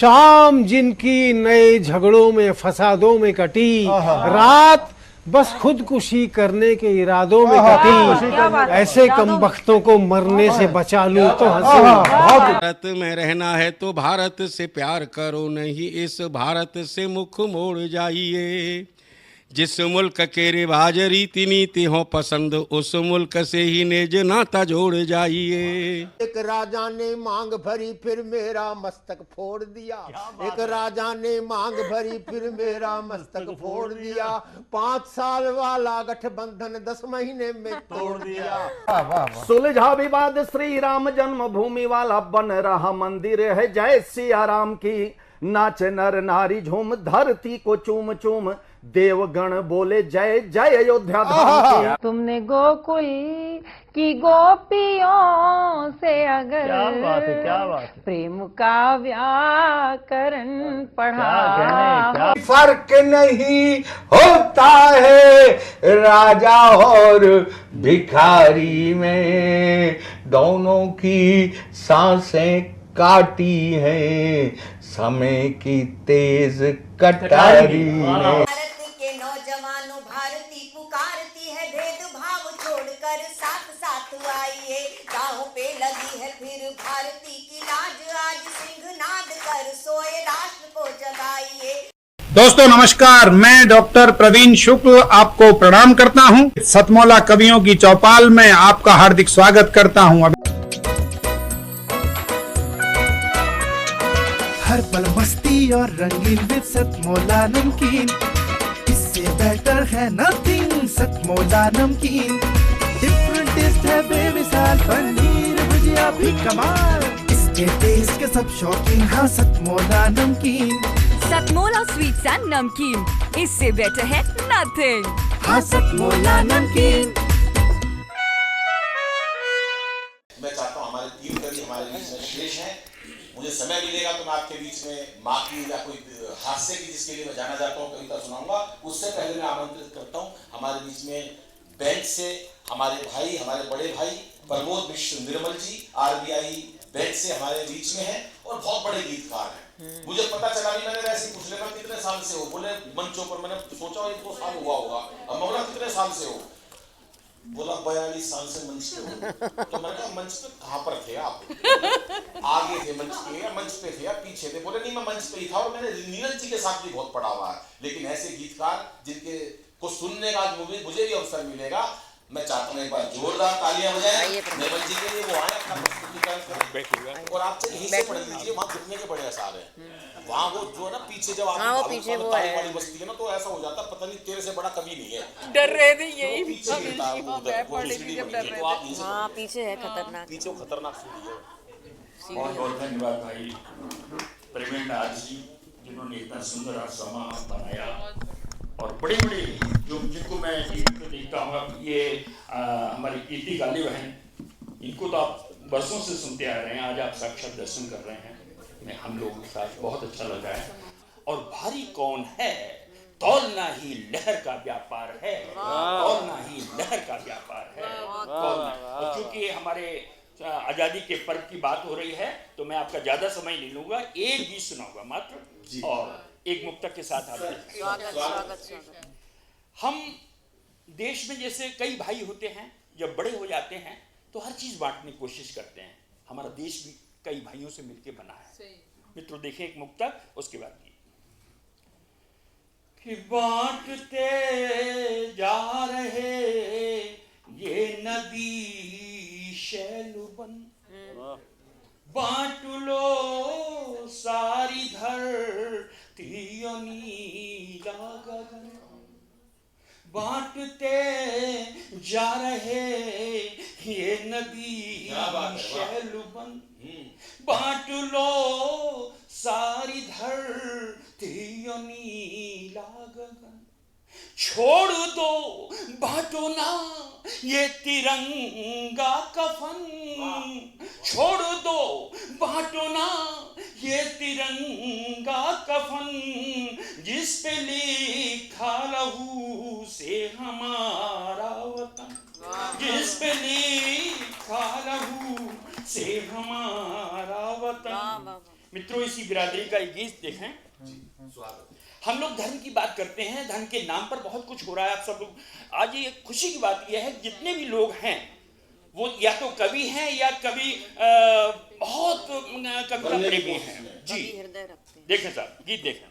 शाम जिनकी नए झगड़ों में फसादों में कटी, रात बस खुदकुशी करने के इरादों में कटी। ऐसे कमबख्तों को मरने से बचा लूं तो हंसूं। भारत में रहना है तो भारत से प्यार करो, नहीं इस भारत से मुख मोड़ जाइए। जिस मुल्क के रिवाज रीति नीति हो पसंद, उस मुल्क से ही नेज नाता जोड़ जाइए। एक राजा ने मांग भरी फिर मेरा मस्तक फोड़ दिया। एक राजा ने मांग भरी फिर मेरा मस्तक फोड़ दिया। 5 साल वाला गठबंधन 10 महीने में तोड़ दिया। सुलझा विवाद श्री राम जन्मभूमि वाला, बन रहा मंदिर है जय सिया राम की। नाच नर नारी झूम धरती को चूम चूम, देवगण बोले जय जय अयोध्या धाम की। तुमने गोकुल की गोपियों से अगर क्या बात है। प्रेम का व्याकरण पढ़ा, फर्क नहीं होता है राजा और भिखारी में, दोनों की सांसें काटी हैं समय की तेज कटारी ने। भारत के नौजवानों भारती पुकारती है, भेदभाव छोड़कर साथ साथ आइए। राहों पे लगी है फिर भारती की लाज, आज सिंहनाद कर सोए राष्ट्र को जगाइए। दोस्तों नमस्कार, मैं डॉक्टर प्रवीण शुक्ल आपको प्रणाम करता हूं। सतमौला कवियों की चौपाल में आपका हार्दिक स्वागत करता हूं। हर पल मस्ती और रंगीन विद सतमौला नमकीन, इससे बेटर है नथिंग। सतमौला नमकीन डिफरेंट टेस्ट है बेमिसाल, पनीर भुजिया भी कमाल, इसके टेस्ट के सब शौकीन। हाँ सतमौला नमकीन, सतमौला स्वीट्स एंड नमकीन, इससे बेटर है नथिंग। हाँ सतमौला नमकीन। मैं चाहता हूँ हमारे 3 कवि हमारे बीच में शेष हैं। मुझे समय मिलेगा तो मैं आपके बीच में माँ की या कोई हास्य की जिसके लिए मैं जाना चाहता हूँ कविता सुनाऊंगा। उससे पहले मैं आमंत्रित करता हूँ हमारे बीच में बैंक से हमारे भाई, हमारे बड़े भाई प्रमोद मिश्र निर्मल जी RBI बैंक से हमारे बीच में हैं और बहुत बड़े गीतकार हैं। मुझे पता चला नहीं, मैंने वैसे पूछ लिया कितने साल से हो, बोले मंचों पर। मैंने सोचा 1-2 साल हुआ होगा। अब बोला कितने साल से हो, बोला 42 साल से मंच पे हो। तो मैंने कहा मंच पे कहाँ पर थे आप? आगे थे मंच के या मंच पे थे या पीछे थे? बोले नहीं मैं मंच पे ही था और मैंने नीरज जी के साथ भी बहुत पढ़ा हुआ है। लेकिन ऐसे गीतकार जिनके को सुनने का मुझे भी अवसर मिलेगा, मैं चाहता हूँ एक बार जोरदार तालियां बजाएं निर्मल जी के लिए। वो आए अपना प्रस्तुतिकरण करें और आपसे यहीं से पढ़ लीजिए, वहाँ घुटने के बड़े आसार है। वहाँ वो जो है ना पीछे जब आप पीछे वाली बस्ती है ना, तो ऐसा हो जाता पता नहीं तेरे से बड़ा कभी नहीं है। डर रहे थे यही पीछे पीछे है खतरनाक, पीछे खतरनाक सीढ़ी है। बहुत बहुत धन्यवाद भाई प्रवीण नाथ जी, जिन्होंने इतना सुंदर समा बनाया। और बड़े बड़े जो जिनको मैं टीवी पे देखता हूँ, ये हमारी कीर्ति गालिब हैं, इनको तो आप बरसों से सुनते आ रहे हैं, आज आप साक्षात दर्शन कर रहे हैं। मैं हम लोगों के साथ बहुत अच्छा लगा है। और भारी कौन है, तौलना ही लहर का व्यापार है, तौलना ही लहर का व्यापार है। और क्योंकि हमारे आजादी के पर्व की बात हो रही है, तो मैं आपका ज्यादा समय नहीं लूंगा, एक गीत सुनाऊंगा मात्र और एक मुक्तक के साथ आप। हम देश में जैसे कई भाई होते हैं, जब बड़े हो जाते हैं तो हर चीज बांटने की कोशिश करते हैं। हमारा देश भी कई भाइयों से मिलकर बना है। मित्रों देखिए एक मुक्तक, उसके बाद कि बांटते जा रहे ये नदी शैलुबन, बांट लो सारी धरती नीला गगन, बांटते जा रहे ये नदी शैलुबन, बांट लो सारी धरती नीला गगन, छोड़ दो बांटो ना ये तिरंगा कफन, छोड़ दो बांटो ना ये तिरंगा कफन, जिस पे लिखा लहू से हमारा वतन, जिस पे लिखा लहू से हमारा वतन। मित्रों इसी बिरादरी का एक गीत देखें। हम लोग धर्म की बात करते हैं, धर्म के नाम पर बहुत कुछ हो रहा है। आप सब लोग आज ये खुशी की बात यह है जितने भी लोग हैं वो या तो कवि हैं या कवि बहुत कविता प्रेमी हैं जी। देखें साहब गीत देखें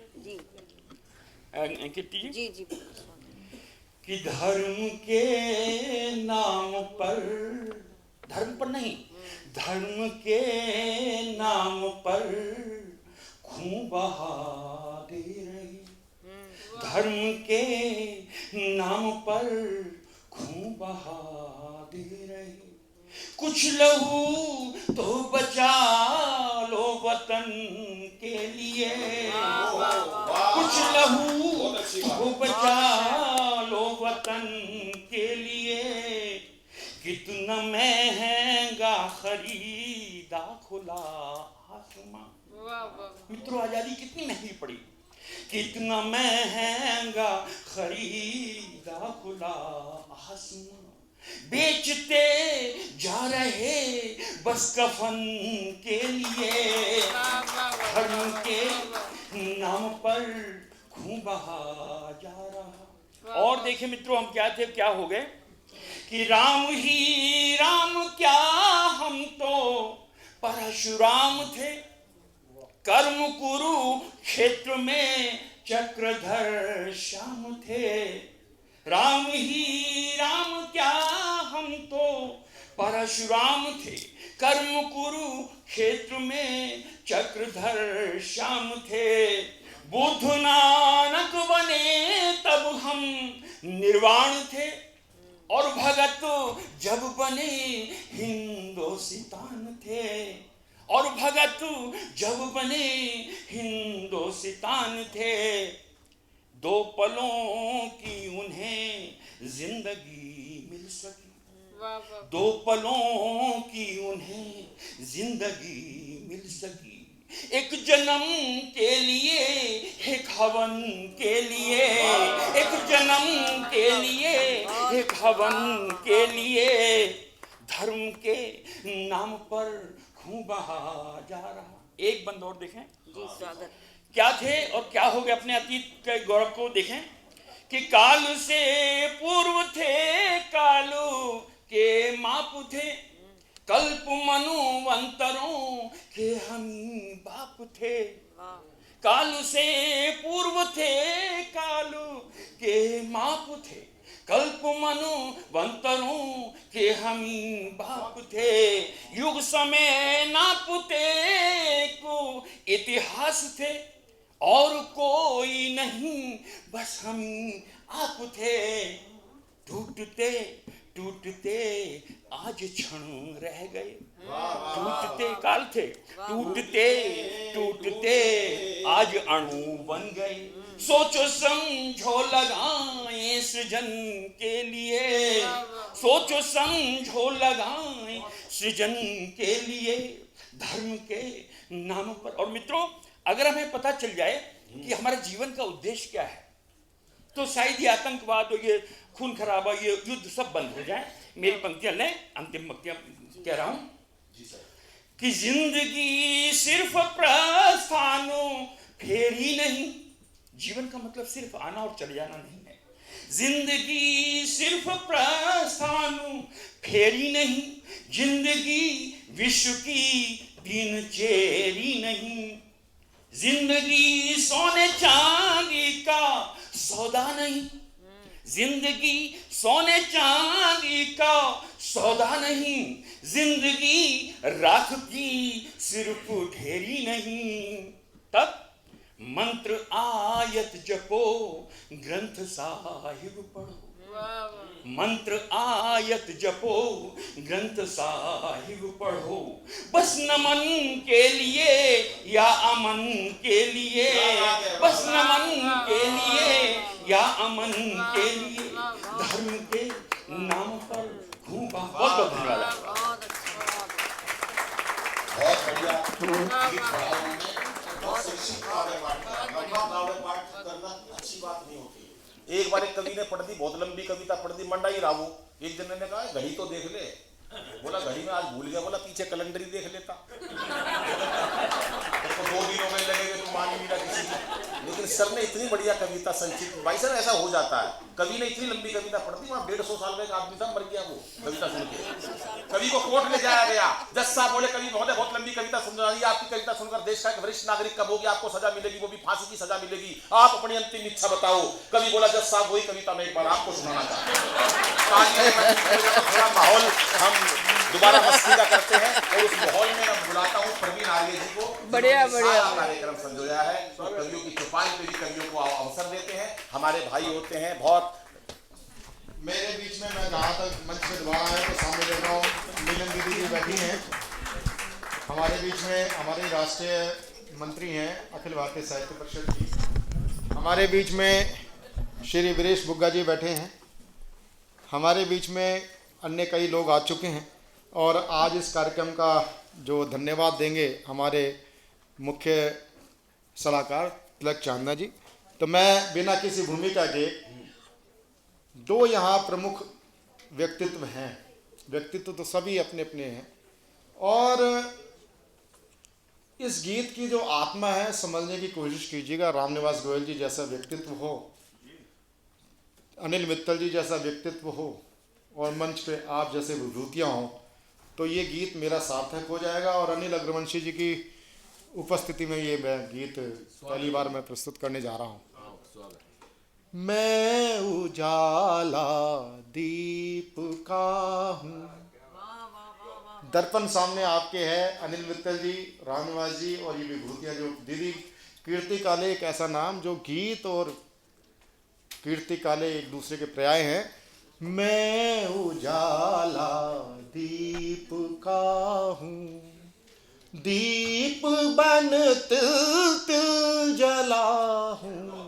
कीर्ति जी जी कि धर्म के नाम पर, धर्म पर नहीं, धर्म के नाम पर खून बहा दे रही, धर्म के नाम पर खून बहा दे रही, कुछ लहू तो बचा लो वतन के लिए, कुछ लहू तो बचा लो वतन के लिए, कितना महंगा खरीदा खुला आसमां। मित्रों आजादी कितनी महंगी पड़ी, कितना महंगा खरीदा खुला आसमां, बेचते जा रहे बस कफन के लिए, धर्म के नाम पर खून बहा जा रहा। और देखें मित्रों हम क्या थे क्या हो गए कि राम ही राम क्या हम तो परशुराम थे, कर्म कुरु क्षेत्र में चक्रधर श्याम थे, राम ही राम क्या हम तो परशुराम थे, कर्म कुरु क्षेत्र में चक्रधर श्याम थे, बुद्ध नानक बने तब हम निर्वाण थे, और भगत जब बने हिंदुस्तान थे, और भगत जब बने हिंदुस्तान थे, दो पलों की उन्हें जिंदगी मिल सकी, दो पलों की उन्हें जिंदगी मिल सकी, एक जन्म के लिए एक हवन के लिए, एक जन्म के लिए एक हवन के लिए, धर्म के नाम पर खून बहा जा रहा। एक बंद और देखें जी स्वागत क्या थे और क्या हो गए, अपने अतीत के गौरव को देखें कि काल से पूर्व थे कालू के माप थे, कल्प मनुवंतरों के हम बाप थे, काल से पूर्व थे कालू के माप थे, कल्प मनुवंतरों के हम बाप थे, युग समय नापते को इतिहास थे, और कोई नहीं बस हम आप थे, टूटते टूटते आज क्षण रह गए, टूटते काल थे, टूटते टूटते आज अणु बन गए, सोचो समझो लगाएं सृजन के लिए, सोचो समझो लगाएं सृजन के लिए, धर्म के नाम पर। और मित्रों अगर हमें पता चल जाए कि हमारे जीवन का उद्देश्य क्या है तो शायद ये आतंकवाद और ये खून खराबा ये युद्ध सब बंद हो जाए। मेरी पंक्तियां लें, अंतिम पंक्तियां कह रहा हूं कि जिंदगी सिर्फ प्रस्थानो फेरी नहीं, जीवन का मतलब सिर्फ आना और चले जाना नहीं है, जिंदगी सिर्फ प्रस्थानो फेरी नहीं, जिंदगी विश्व की दिनचेरी नहीं, जिंदगी सोने चांदी का सौदा नहीं, जिंदगी सोने चांदी का सौदा नहीं, जिंदगी राख की सिर्फ ढेरी नहीं, तब मंत्र आयत जपो ग्रंथ साहिब पढ़ो, मंत्र आयत जपो ग्रंथ साहिब पढ़ो, बस नमन के लिए या अमन के लिए, बस नमन के लिए या अमन के लिए, धर्म के नाम पर खूब। बहुत बहुत धन्यवाद। बहुत बढ़िया बहुत शिक्षित पाठ करना अच्छी बात नहीं होती। एक बार एक कवि ने पढ़ दी, बहुत लंबी कविता पढ़ दी, मंडाई रावू। एक जन ने कहा घड़ी तो देख ले, बोला घड़ी में आज भूल गया, बोला पीछे कैलेंडर ही देख लेता। 2 दिन हो गए लगे हुए, तो मान ही नहीं रहा किसी की। लेकिन सर ने इतनी बढ़िया कविता संक्षिप्त, भाई साहब ऐसा हो जाता है, कवि ने इतनी लंबी कविता पढ़ दी, वहां 150 साल का एक आदमी था, मर गया वो कविता सुन के। कवि को कोर्ट ले जाया गया, जज साहब बोले कवि महोदय बहुत लंबी कविता सुन रही है, आपकी कविता सुनकर देश का एक वरिष्ठ नागरिक कब होगी, आपको सजा मिलेगी, वो भी फांसी की सजा मिलेगी, आप अपनी अंतिम इच्छा बताओ। कवि बोला जज साहब वही कविता मैं एक बार आपको सुनाना चाहता हूँ। माहौल हम दोबारा मस्ती का करते हैं और उस माहौल में मैं बुलाता हूँ प्रवीण आर्य जी को। बढ़िया बढ़िया कार्यक्रम संजोया है और कवियों की चौपाल पे भी कवियों को अवसर देते हैं, हमारे भाई होते हैं बहुत। मेरे बीच में मैं जहाँ तक मंच पे दोबारा है तो सामने देख रहा हूँ नीलम दीदी जी बैठी हैं हमारे बीच में, हमारे राष्ट्रीय मंत्री हैं अखिल भारतीय साहित्य परिषद की। हमारे बीच में श्री वीरेश बुग्गा जी बैठे हैं, हमारे बीच में अन्य कई लोग आ चुके हैं और आज इस कार्यक्रम का जो धन्यवाद देंगे हमारे मुख्य सलाहकार तिलक चांदना जी। तो मैं बिना किसी भूमिका के, 2 यहाँ प्रमुख व्यक्तित्व हैं, व्यक्तित्व तो सभी अपने अपने हैं, और इस गीत की जो आत्मा है समझने की कोशिश कीजिएगा। रामनिवास गोयल जी जैसा व्यक्तित्व हो, अनिल मित्तल जी जैसा व्यक्तित्व हो और मंच पे आप जैसे विभूतियाँ हों, तो ये गीत मेरा सार्थक हो जाएगा। और अनिल अग्रवंशी जी की उपस्थिति में ये मैं गीत पहली बार मैं प्रस्तुत करने जा रहा हूँ। मैं उजाला दीप का हूँ। दर्पण सामने आपके है, अनिल मित्तल जी, रामनिवास जी और ये विभूतियाँ जो दीदी कीर्ति काले, एक ऐसा नाम जो गीत और कीर्ति काले एक दूसरे के पर्याय हैं। मैं उजाला दीप का हूँ, दीप बन तिल तिल जला हूँ।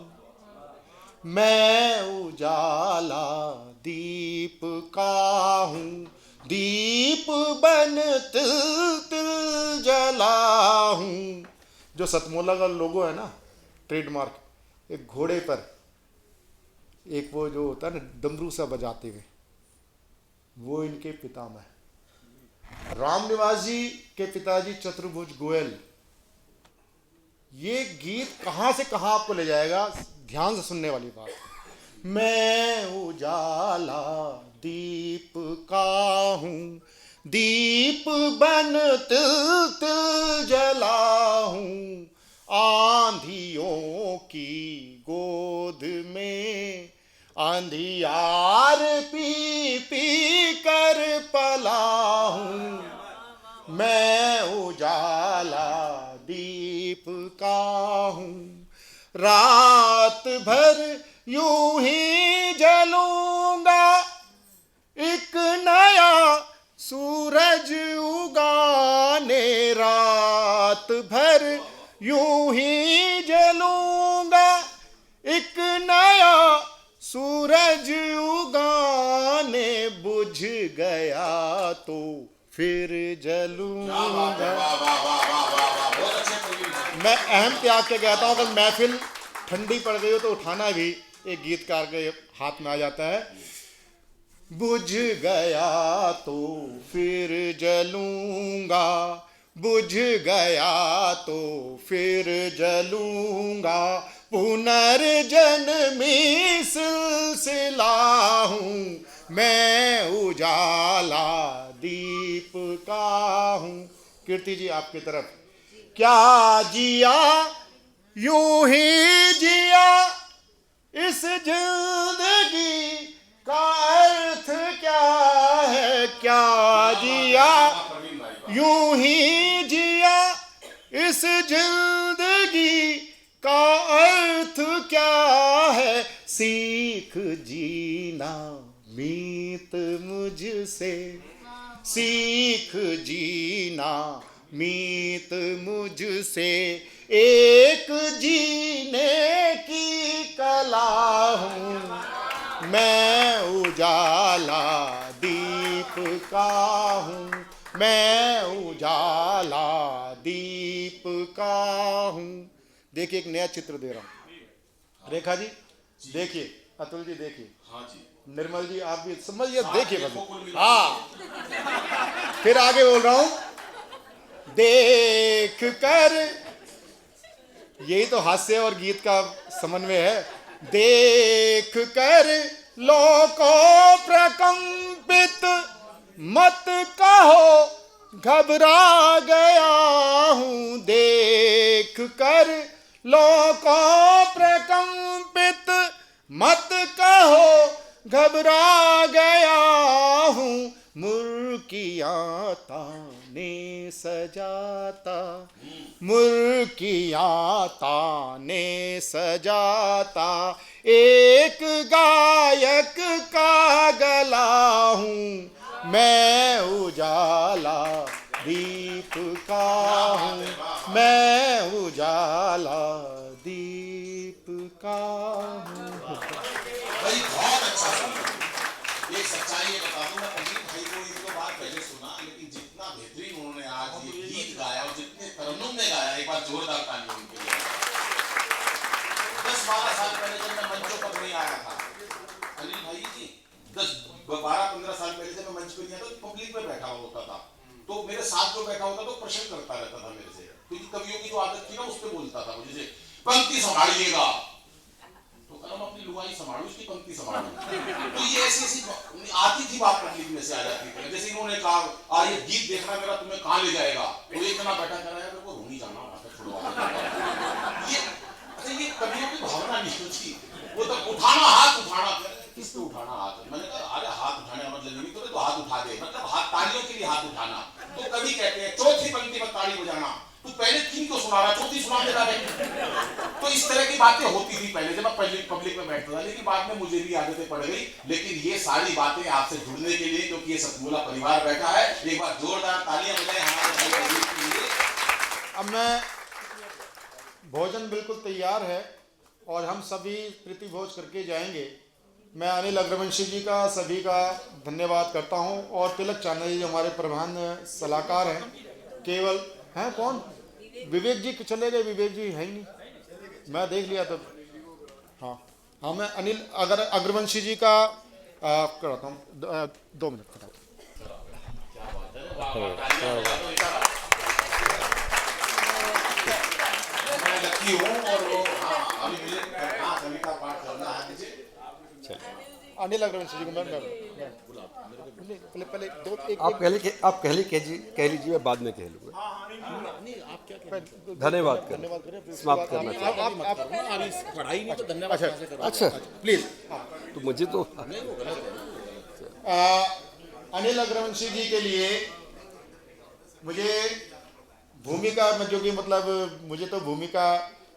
मैं उजाला दीप का हूँ, दीप बन तिल तिल जला हूँ। जो सतमोला का लोगो है ना, ट्रेडमार्क, एक घोड़े पर एक वो जो होता है ना डमरू सा बजाते हुए, वो इनके पितामह है। रामनिवास जी के पिताजी चतुर्भुज गोयल। ये गीत कहाँ से कहाँ आपको ले जाएगा, ध्यान से सुनने वाली बात। मैं उजाला दीप का हूँ, दीप बन तिल तिल जला हूँ। आंधियों की गोद में अंधियार पी पी कर पला हूँ। मैं उजाला दीप का हूँ, रात भर यूं ही जलूंगा, एक नया सूरज उगाने। रात भर यूं ही जलूंगा, एक नया सूरज उगाने। बुझ गया तो फिर जलूंगा। मैं अहम त्याग के कहता हूँ, अगर महफिल ठंडी पड़ गई हो तो उठाना भी एक गीतकार के हाथ में आ जाता है। बुझ गया तो फिर जलूंगा, बुझ गया तो फिर जलूंगा। पुनर्जन्मी सिलसिला हूँ, मैं उजाला दीप का हूँ। कीर्ति जी आपकी तरफ। क्या जिया यूं ही जिया, इस जिंदगी का अर्थ क्या है। क्या जिया यूं ही जिया, इस जिंदगी का अर्थ क्या है। सीख जीना मीत मुझसे, सीख जीना मीत मुझसे। एक जीने की कला हूँ, मैं उजाला दीप का हूँ, मैं उजाला दीप का हूँ। देखिए एक नया चित्र दे रहा हूँ। रेखा जी देखिए, अतुल जी देखिए, हाँ जी, निर्मल जी आप भी समझिए, देखिए बस। हाँ, फिर आगे बोल रहा हूँ। देख कर यही तो हास्य और गीत का समन्वय है। देख कर लोगों प्रकंपित मत कहो घबरा गया हूँ, देख कर लोगों प्रकंपित मत कहो घबरा गया हूँ, मुर्कियाँ ताने सजाता, मुर्कियाँ ताने सजाता, एक गायक का गला हूँ, मैं उजाला दीप का हूँ, मैं उजाला दीप का हूँ। भाई बहुत अच्छा सुना। एक सच्चाई ये बता दूं, मैं अजीत भाई को एक दो बार पहले सुना, लेकिन जितना बेहतरीन उन्होंने आज ये गीत गाया और जितने तरन्नुम में गाया, एक बार जोरदार तालियां उनके लिए। 10-12 साल पहले जब मैं मंचों पर नहीं आया था, अनिल भाई जी 10-12-15 साल पहले जब मैं मंच पे नहीं आया तो पब्लिक में बैठा होता था, तो मेरे साथ जो बैठा होता तो प्रश्न करता रहता था मेरे से, क्योंकि कवियों की जो आदत थी ना उस पर बोलता था मुझे, पंक्ति संभालिएगा, तो कलम अपनी लुगाई संभालू, उसकी पंक्ति संभालू। तो ये ऐसी आती थी बात, पब्लिक में से आ जाती थी। जैसे इन्होंने कहा ये गीत देखना मेरा तुम्हें कहाँ ले जाएगा, तो एक जना बैठा कर रहा है, मेरे को रूनी जाना वहां पे छुड़वा। ये कवियों की भावना नहीं होती, वो तो उठाना हाथ उठाना, किसको उठाना हाथ, मैंने कहा अरे हाथ उठाने का मतलब नहीं तो हाथ उठा दे, मतलब हाथ तालियों के लिए हाथ उठाना। तो कवि कहते हैं चौथी पंक्ति पर ताली बजाना, तू पहले 3 को सुना रहा, चौथी सुना दे रहा है। तो इस तरह की बातें होती थी पहले जब मैं पब्लिक में बैठता था, लेकिन बाद में मुझे भी आदतें पड़ गई। लेकिन ये सारी बातें आपसे जुड़ने के लिए, क्योंकि ये सतमूला परिवार बैठा है, एक बार जोरदार तालियां बजाएं हमारे भाई के लिए। अब मैं भोजन बिल्कुल तैयार है और हम सभी प्रीति भोज करके जाएंगे। मैं अनिल अग्रवंशी जी का सभी का धन्यवाद करता हूं, और तिलक चांदा जी हमारे प्रधान सलाहकार हैं। केवल हैं कौन, विवेक जी चले गए, विवेक जी है ही नहीं, मैं देख लिया तो। हाँ मैं अनिल अग्रवंशी जी का करता हूँ 2 मिनट। अनिल अग्रवंशी जी को मैं पहले आप कह लीजिए, बाद में कह लूँगा। धन्यवाद समाप्त करना आप पढ़ाई नहीं तो धन्यवाद। अच्छा प्लीज। तो मुझे तो अनिल अग्रवंशी जी के लिए मुझे भूमिका में, जो कि मतलब मुझे तो भूमिका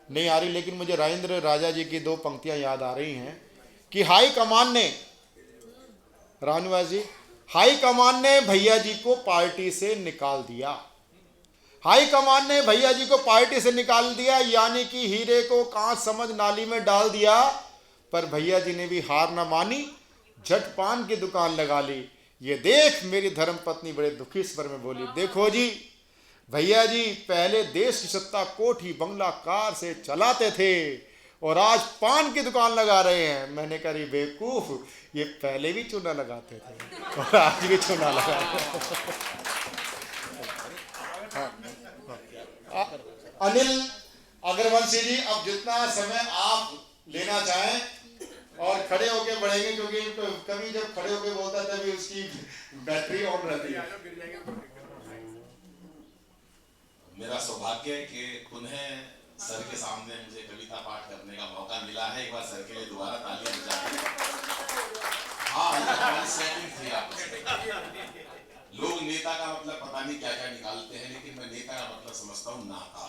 नहीं आ रही, लेकिन मुझे राजेंद्र राजा जी की 2 पंक्तियां याद आ रही हैं कि हाई कमान ने, रानवास जी, हाई कमान ने भैया जी को पार्टी से निकाल दिया, हाई कमान ने भैया जी को पार्टी से निकाल दिया, यानी कि हीरे को कांच समझ नाली में डाल दिया। पर भैया जी ने भी हार न मानी, झट पान की दुकान लगा ली। ये देख मेरी धर्मपत्नी बड़े दुखी स्वर में बोली, देखो जी भैया जी पहले देश की सत्ता कोठी बंगला कार से चलाते थे और आज पान की दुकान लगा रहे हैं। मैंने कहा बेवकूफ, ये पहले भी चूना लगाते थे और आज भी चूना लगाते हैं। अनिल अग्रवंशी जी, अब जितना समय आप लेना चाहें और खड़े होके बढ़ेंगे, क्योंकि कभी जब खड़े होके बोलता है तभी उसकी बैटरी ऑन रहती है। मेरा सौभाग्य है कि पुनः सर के सामने मुझे कविता पाठ करने का मौका मिला है। एक बार सर के लिए दोबारा तालियां बजाएं। हाँ, ये हमारी सेटिंग थी आपस में। लोग नेता का मतलब पता नहीं क्या क्या निकालते हैं, लेकिन मैं नेता का मतलब समझता हूँ नाता।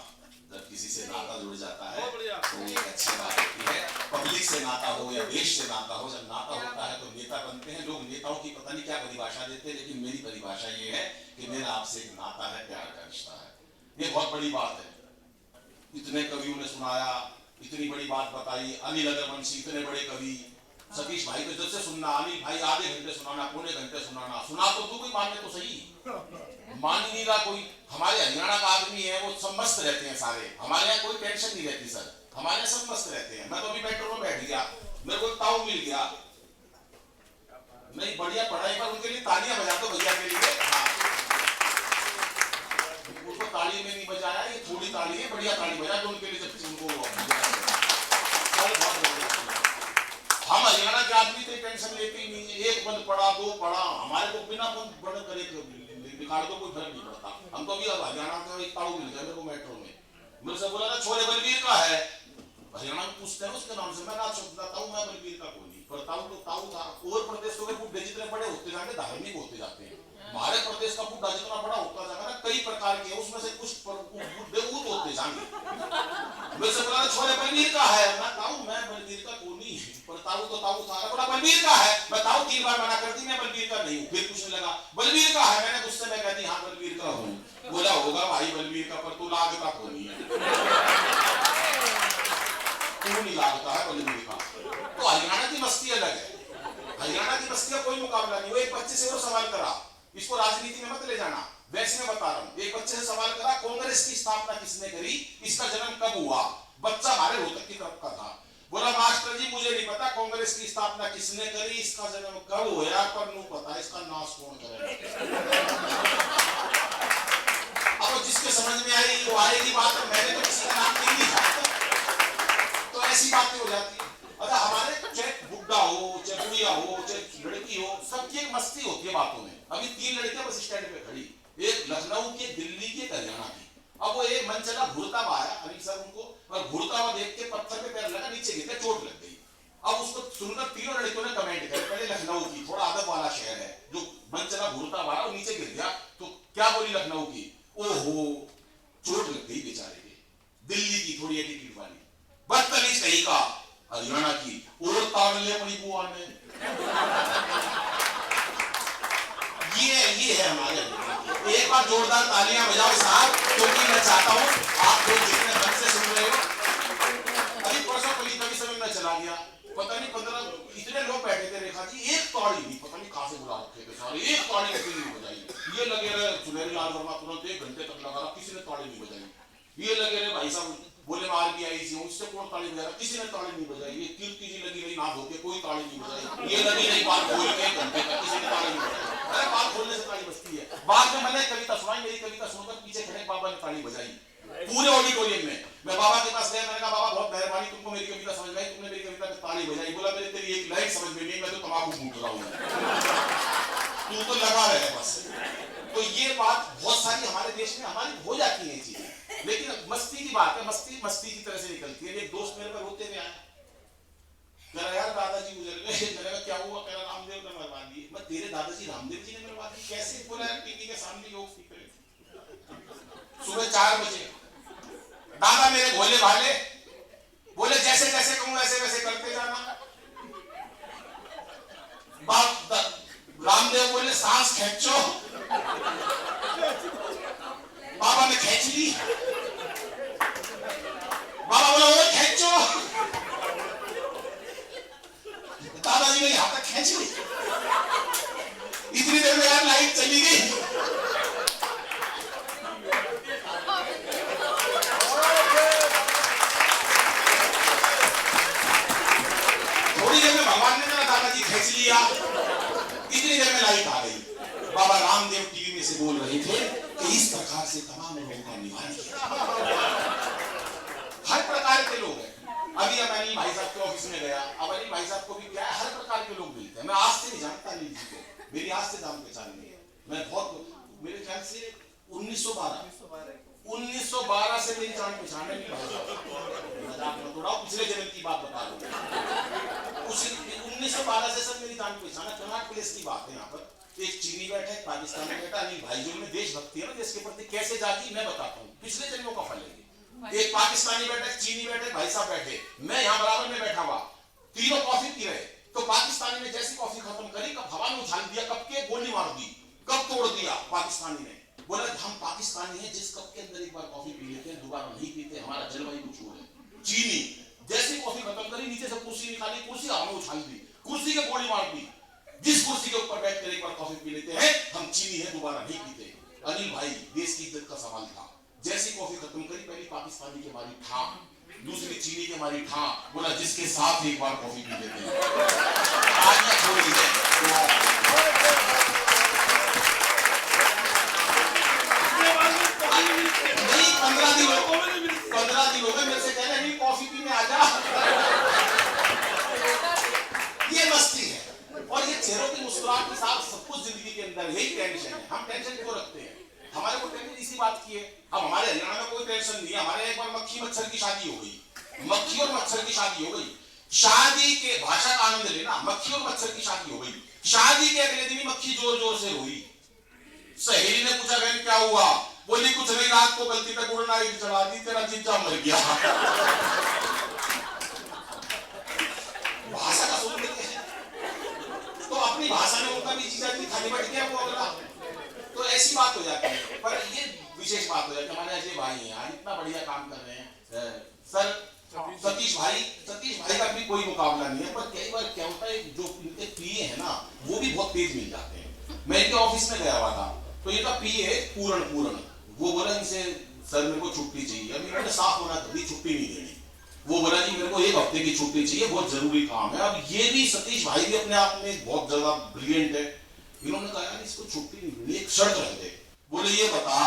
जब किसी से नाता जुड़ जाता है तो एक अच्छी बात होती है। पब्लिक से नाता हो या देश से नाता हो, जब नाता होता है तो नेता बनते हैं। लोग नेताओं की पता नहीं क्या परिभाषा देते हैं, लेकिन मेरी परिभाषा ये है कि मेरा आपसे एक नाता है, प्यार का रिश्ता है। ये बहुत बड़ी बात है। इतने कवियों ने सुनाया, इतनी बड़ी बात बताई। अनिल अग्रवंशी इतने बड़े कवि, सतीश भाई को जब से सुनना, अनिल भाई आधे घंटे सुनाना, पौने घंटे सुनाना, सुना तो तू कोई मानने तो सही, मान ही नहीं रहा कोई। हमारे हरियाणा का आदमी है, वो सब मस्त रहते हैं सारे। हमारे यहाँ कोई टेंशन नहीं रहती सर, हमारे यहाँ सब मस्त रहते हैं। मैं तो अभी मेट्रो में बैठ गया, मेरे को ताऊ मिल गया, नहीं बढ़िया पढ़ाई पर उनके लिए तालियां बजा दो भैया के लिए। हाँ, उनको ताली में नहीं बजाया, ये थोड़ी ताली है, बढ़िया ताली बजा दो उनके लिए जब उनको। हम हरियाणा के आदमी तो टेंशन लेते ही नहीं है, एक बंद पड़ा दो पड़ा, हमारे को बिना बंद करे बिगाड़ दो कोई फर्क नहीं पड़ता। हम तो अभी हरियाणा का एक ताऊ मिल गया मेरे को मेट्रो में, मेरे से बोला ना छोरे बलबीर का है, हरियाणा में पूछते हैं उसके नाम से, मैं ना बताता हूँ मैं बलबीर का कोई नहीं, पर ताऊ था। और प्रदेशों के बुड्ढे जितने बड़े होते जाएंगे धार्मिक होते जाते हैं, हमारे प्रदेश का बुड्ढा जितना बड़ा होता जाएगा ना, कई प्रकार के उसमें से कुछ बुड्ढे ऊत होते जाएंगे। मेरे से बोला छोरे बलबीर का है, मैं ताऊ मैं बलबीर का कोई नहीं, पर ताऊ तो ताऊ था, बोला बलबीर का है, मैं ताऊ 3 बार मना कर दी मैं बलबीर का नहीं हूँ, फिर पूछने लगा बलबीर का है, मैंने गुस्से में कह दी हाँ बलबीर का हूँ। बोला होगा भाई बलबीर का, पर तू लागता को नहीं है, तू नहीं लागता है बलबीर का। तो हरियाणा की मस्ती अलग है, हरियाणा की मस्ती का कोई मुकाबला नहीं। वो एक बच्चे से वो सवाल करा, इसको राजनीति में मत ले जाना, वैसे मैं बता रहा हूँ, एक बच्चे से सवाल करा कांग्रेस की स्थापना किसने करी, इसका जन्म कब हुआ, बच्चा हमारे रोहतक की तरफ का था। बोला मास्टर जी मुझे नहीं पता कांग्रेस की स्थापना किसने करी, इसका जन्म कब हुआ, पर नहीं पता इसका नाश कौन करेगा। अब जिसके समझ में आई वो आएगी बात, मैंने तो किसी का नाम नहीं लिया, तो ऐसी बातें हो जाती है। अच्छा हमारे चाहे बुड्ढा हो चाहे बुढ़िया हो चाहे लड़की हो, सबकी एक मस्ती होती है बातों में। अभी 3 लड़कियां बस स्टैंड पे खड़ी, एक लखनऊ की, दिल्ली की, एक हरियाणा की। अब वो एक मन चला घूरता हुआ आया अनिल सर उनको, और घूरता हुआ देख के पत्थर पे पैर लगा, नीचे गिर गया, चोट लग गई। अब उसको सुनकर 3 लड़कियों ने कमेंट किया, पहले लखनऊ की, थोड़ा अदब वाला शहर है, जो मन चला घूरता हुआ और नीचे गिर गया, तो क्या बोली लखनऊ की, ओहो चोट लग गई बेचारे के। दिल्ली की थोड़ी एटीट्यूड वाली, बदतमीज कहीं का हरियाणा की, और ताड़ ले अपनी बुआ ने। ये है हमारे। एक बार जोरदार तालियां बजाओ साहब, क्योंकि मैं चाहता हूं आप लोग जितने ढंग से सुन रहे हो। अभी परसों कभी समय में चला गया, पता नहीं 15 इतने लोग बैठे थे रेखा जी, एक ताड़ी नहीं, पता नहीं कहां से बुला रखे थे सारे, एक ताड़ी किसी ने नहीं बजाई। ये लगे रहे सुनहरी लाल वर्मा, तुरंत 1 घंटे तक लगा रहा, किसी ने ताड़ी नहीं बजाई। ये लगे रहे भाई साहब बोले मार भी आई थी, उससे कौन ताली बजा रहा, किसी ने ताली नहीं बजाई। ये कीर्ति जी लगी रही ना धोके, कोई ताली नहीं बजाई। ये लगी रही बात खोल के 1 घंटे तक, किसी ने ताली नहीं बजाई। अरे बात खोलने से ताली बजती है। बाद में मैंने कविता सुनाई, मेरी कविता सुनकर पीछे खड़े बाबा ने ताली बजाई पूरे ऑडिटोरियम में। मैं बाबा के पास गया, मैंने कहा बाबा बहुत मेहरबानी, तुमको मेरी कविता समझ में आई, तुमने मेरी कविता में ताली बजाई। बोला मेरे तेरी एक लाइन समझ में नहीं, मैं तो तंबाकू फूंक रहा हूँ, तू तो लगा रहे बस। तो ये बात बहुत सारी हमारे देश में हमारी हो जाती है चीजें, लेकिन मस्ती की बात है, मस्ती मस्ती की तरह से निकलती है। एक दोस्त मेरे पर रोते हुए आया, कह रहा यार दादाजी गुजर गए। मैंने कहा क्या हुआ, कह रहा रामदेव ने मरवा दिए। मैं तेरे दादाजी रामदेव जी ने मरवा दी कैसे? बोला यार टीवी के सामने योग सीख रहे थे सुबह 4 बजे, दादा मेरे भोले भाले, बोले जैसे जैसे कहूं वैसे वैसे करते जाना। रामदेव बोले सांस खींचो, बाबा ने खींच ली। बाबा बोला वो खींचो, दादाजी ने यहां तक खींच ली। इतनी देर में यार लाइट चली गई। थोड़ी देर में भगवान ने मेरा दादाजी खींच लिया, इतनी देर में लाइट आ गई। बाबा रामदेव टीवी में से बोल रहे थे कि इस प्रकार से तमाम लोगों का निवारण किया। हर प्रकार के लोग हैं। अभी मैं अनिल भाई साहब के ऑफिस में गया, अब अनिल भाई साहब को भी क्या है, हर प्रकार के लोग मिलते हैं। मैं आज से नहीं जानता अनिल जी को, मेरी आज से जान पहचान नहीं है। मैं बहुत, मेरे ख्याल से 1912 से मेरी जान पहचान है। मजाक मत उड़ाओ, पिछले जन्म की बात बता रहा हूँ। 1912 से सब मेरी जान पहचान है। कर्नाटक प्लेस की बात है। यहाँ पर एक चीनी बैठा है, पाकिस्तानी बैठा, अनिल भाई जो में देशभक्ति है ना, देश के प्रति कैसे जागी मैं बताता हूँ, पिछले जन्मों का फल है। एक पाकिस्तानी बैठे, चीनी बैठे, भाई साहब बैठे, मैं यहाँ बराबर में बैठा हुआ, तीनों कॉफी पी रहे। तो पाकिस्तानी ने जैसी कॉफी खत्म करी, कब हवा में उछाल दिया, कब के गोली मार दी, कब तोड़ दिया पाकिस्तानी ने। बोला हम पाकिस्तानी हैं, जिस कप के अंदर एक बार कॉफी पी लेते हैं दोबारा नहीं पीते, हमारा जलवायु कुछ और है। चीनी जैसी कॉफी खत्म करी, नीचे से कुर्सी निकाली, कुर्सी हवा में उछाल दी, कुर्सी के गोली मार दी। जिस कुर्सी के ऊपर बैठ कर एक बार कॉफी पी लेते हैं, हम चीनी है दोबारा नहीं पीते। अनिल भाई देश की इज्जत का सवाल था। जैसी कॉफी खत्म करी, पहली पाकिस्तानी के मारी ठा, दूसरी चीनी के मारी ठा। बोला जिसके साथ एक बार कॉफी पी लेते हैं, आज थोड़ी है। 15 दिन हो गए मेरे से कह रहे हैं कॉफी पीने आ जा। ये मस्ती है और ये चेहरों की मुस्कुराहट के साथ सब कुछ जिंदगी के अंदर यही टेंशन है। हम टेंशन क्यों रखते हैं? हमारे को टेंशन इसी बात की है। अब हमारे हरियाणा में कोई टेंशन नहीं है। हमारे एक बार मक्खी मच्छर की शादी हो गई, मक्खी और मच्छर की शादी हो गई। शादी के भाषा का आनंद लेना, मक्खी और मच्छर की शादी हो गई। शादी के अगले दिन ही मक्खी जोर जोर से रोई। सहेली ने पूछा बहन क्या हुआ? बोली कुछ नहीं, रात को गलती पे गुड़ नाइट चढ़ा दी, तेरा जीजा मर गया। भाषा का सुन लेते हैं तो अपनी भाषा में उनका भी जीजा जी खाली बैठ गया वो अगला, तो ऐसी बात हो जाती है। पर ये विशेष बात हो जाती है। हमारे अजय भाई हैं आज इतना बढ़िया काम कर रहे हैं। सर सतीश भाई का भी कोई मुकाबला नहीं है। पर कई बार क्या होता है जो इनके पीए हैं ना वो भी बहुत तेज मिल जाते हैं। मैं इनके ऑफिस में गया हुआ था तो इनका पीए है पूर्ण, वो बोला इनसे सर मेरे को छुट्टी चाहिए। अब इन्होंने साफ होना कभी छुट्टी नहीं देनी। वो बोला जी मेरे को 1 हफ्ते की छुट्टी चाहिए, बहुत जरूरी काम है। अब ये भी सतीश भाई भी अपने आप में बहुत ज्यादा ब्रिलियंट है। इन्होंने कहा यार इसको छुट्टी नहीं मिली, एक शर्त रख दे। बोले ये बता,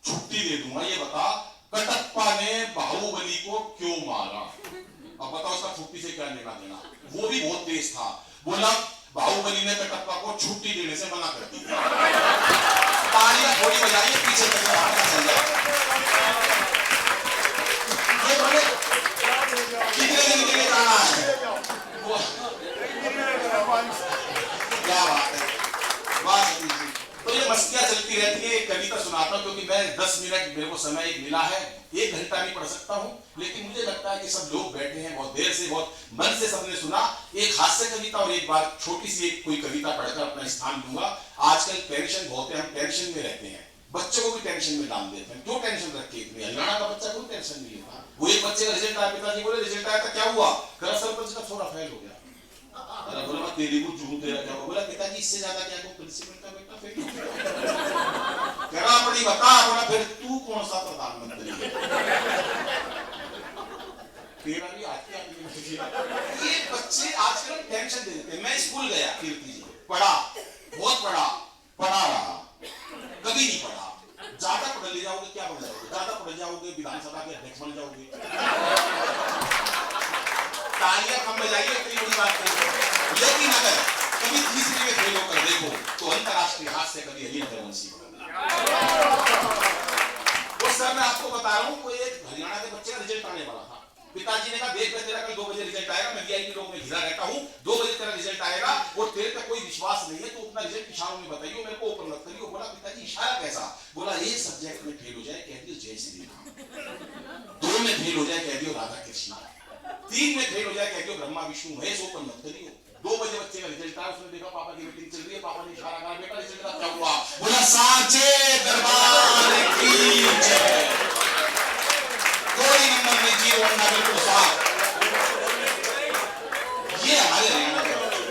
छुट्टी दे दूंगा, ये बता कटप्पा ने बाहुबली को क्यों मारा? अब बताओ इसका छुट्टी से क्या लेना देना? वो भी बहुत तेज था। बोला बाहुबली ने कटप्पा को छुट्टी देने से मना कर दी। तालियां थोड़ी बजाइए, पीछे चल कितने दिन के लिए जाना है? क्या बात है, वाह सतीश जी। तो ये मस्तियां चलती रहती है। कविता सुनाता हूँ क्योंकि मैं 10 मिनट मेरे को समय एक मिला है, 1 घंटा नहीं पढ़ सकता हूँ। लेकिन मुझे लगता है कि सब लोग बैठे हैं बहुत देर से, बहुत मन से सबने सुना। एक हास्य कविता और एक बार छोटी सी एक कोई कविता पढ़कर अपना स्थान लूंगा। आजकल टेंशन बहुत है, हम टेंशन में रहते हैं, बच्चों को भी टेंशन में डाल देते हैं। क्यों टेंशन रखे इतनी? हरियाणा का बच्चा कोई टेंशन नहीं होता। वो एक बच्चे का रिजल्ट आया, पिताजी बोले रिजल्ट आया था क्या हुआ? करा सरपंच का थोड़ा फेल हो गया। अरे बोला मैं तेरी को चूम तेरा क्या हुआ? बोला पिताजी इससे ज्यादा क्या को प्रिंसिपल का बेटा फेल हो गया। कह रहा अपनी बता। बोला फिर तू कौन सा प्रधानमंत्री है? तेरा भी ये बच्चे आजकल टेंशन दे देते हैं। मैं स्कूल गया कीर्ति जी, पढ़ा, बहुत पढ़ा रहा, कभी नहीं पढ़ा। ज्यादा पढ़ ले जाओगे क्या बन जाओगे? ज्यादा पढ़ जाओगे विधानसभा के अध्यक्ष बन जाओगे। तालियां कम बजाइए, इतनी बड़ी बात नहीं। लेकिन अगर कभी तीसरे में फेल होकर देखो तो अंतरराष्ट्रीय हाथ से कभी हरियाणा वंशी वो सर मैं आपको बता रहा हूँ, कोई एक हरियाणा के बच्चे का रिजल्ट आने वाला था। पिताजी ने कहा देख तेरा कल 2 बजे रिजल्ट आएगा, मैं वीआईपी लोग में घिरा रहता हूँ, 2 बजे तेरा रिजल्ट आएगा और तेरे पे कोई विश्वास नहीं है तो अपना रिजल्ट इशारों में बताइए, मेरे को ओपन मत करिए। बोला पिताजी इशारा कैसा? बोला एक सब्जेक्ट में फेल हो जाए कह दियो जय श्री राम, 2 में फेल हो जाए कह दियो राधा कृष्णा, 3 में फेल हो जाए कह दियो ब्रह्मा विष्णु महेश, ओपन मत करियो। 2 बजे बच्चे का रिजल्ट आया, उसने देखा पापा की मीटिंग चल रही है, पापा ने इशारा करा बेटा रिजल्ट का क्या हुआ? बोला सांचे दरबार की जय। कोई नंबर नहीं चाहिए, वरना बिल्कुल साफ। ये हमारे हरियाणा के बच्चे।